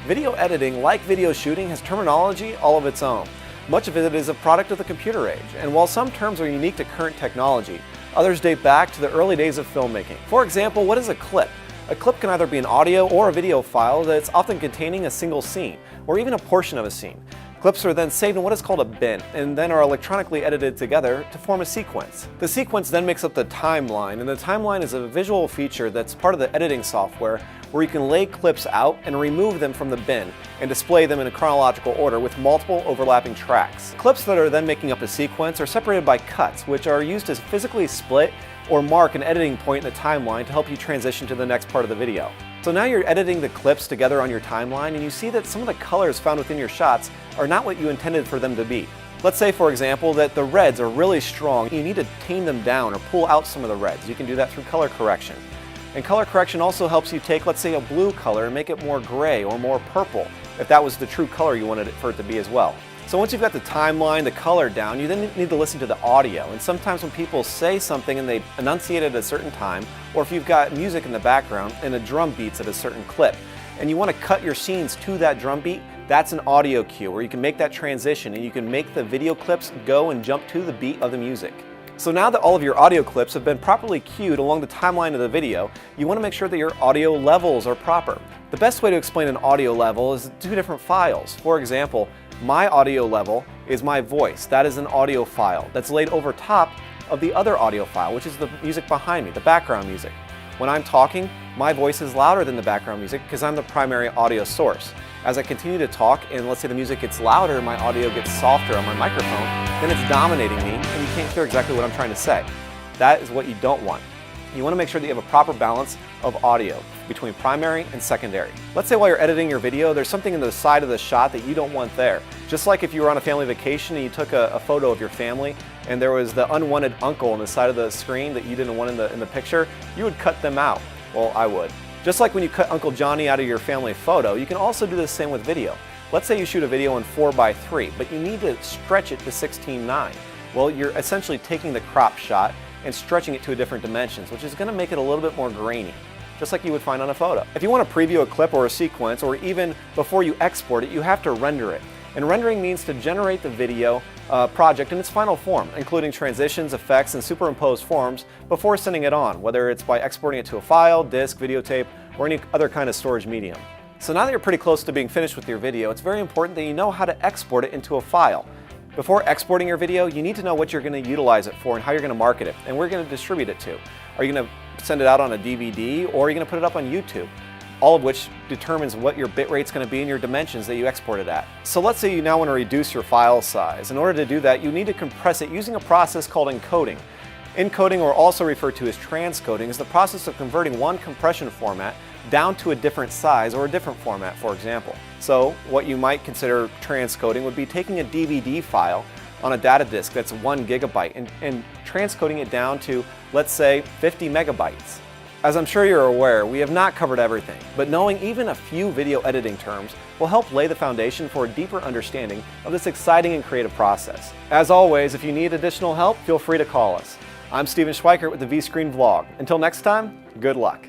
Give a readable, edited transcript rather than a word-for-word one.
Video editing, like video shooting, has terminology all of its own. Much of it is a product of the computer age, and while some terms are unique to current technology, others date back to the early days of filmmaking. For example, what is a clip? A clip can either be an audio or a video file that's often containing a single scene, or even a portion of a scene. Clips are then saved in what is called a bin, and then are electronically edited together to form a sequence. The sequence then makes up the timeline, and the timeline is a visual feature that's part of the editing software where you can lay clips out and remove them from the bin and display them in a chronological order with multiple overlapping tracks. Clips that are then making up a sequence are separated by cuts, which are used to physically split or mark an editing point in the timeline to help you transition to the next part of the video. So now you're editing the clips together on your timeline, and you see that some of the colors found within your shots are not what you intended for them to be. Let's say, for example, that the reds are really strong. You need to tame them down or pull out some of the reds. You can do that through color correction. And color correction also helps you take, let's say, a blue color and make it more gray or more purple, if that was the true color you wanted it for it to be as well. So once you've got the timeline, the color down, you then need to listen to the audio. And sometimes when people say something and they enunciate it at a certain time, or if you've got music in the background and a drum beats at a certain clip, and you want to cut your scenes to that drum beat, that's an audio cue where you can make that transition and you can make the video clips go and jump to the beat of the music. So now that all of your audio clips have been properly cued along the timeline of the video, you want to make sure that your audio levels are proper. The best way to explain an audio level is two different files. For example, my audio level is my voice. That is an audio file that's laid over top of the other audio file, which is the music behind me, the background music. When I'm talking, my voice is louder than the background music because I'm the primary audio source. As I continue to talk and let's say the music gets louder, my audio gets softer on my microphone, then it's dominating me and you can't hear exactly what I'm trying to say. That is what you don't want. You want to make sure that you have a proper balance of audio between primary and secondary. Let's say while you're editing your video, there's something in the side of the shot that you don't want there. Just like if you were on a family vacation and you took a photo of your family and there was the unwanted uncle on the side of the screen that you didn't want in the picture, you would cut them out. Well, I would. Just like when you cut Uncle Johnny out of your family photo, you can also do the same with video. Let's say you shoot a video in 4:3, but you need to stretch it to 16:9. Well, you're essentially taking the crop shot and stretching it to a different dimensions, which is going to make it a little bit more grainy, just like you would find on a photo. If you want to preview a clip or a sequence, or even before you export it, you have to render it. And rendering means to generate the video project in its final form, including transitions, effects, and superimposed forms before sending it on, whether it's by exporting it to a file, disk, videotape, or any other kind of storage medium. So now that you're pretty close to being finished with your video, it's very important that you know how to export it into a file. Before exporting your video, you need to know what you're going to utilize it for and how you're going to market it, and where you're going to distribute it to. Are you going to send it out on a DVD, or are you going to put it up on YouTube? All of which determines what your bit rate's going to be and your dimensions that you export it at. So let's say you now want to reduce your file size. In order to do that, you need to compress it using a process called encoding. Encoding, or also referred to as transcoding, is the process of converting one compression format down to a different size or a different format, for example. So what you might consider transcoding would be taking a DVD file on a data disk that's 1 gigabyte and transcoding it down to, let's say, 50 megabytes. As I'm sure you're aware, we have not covered everything, but knowing even a few video editing terms will help lay the foundation for a deeper understanding of this exciting and creative process. As always, if you need additional help, feel free to call us. I'm Steven Schweikert with the V-Screen Vlog. Until next time, good luck.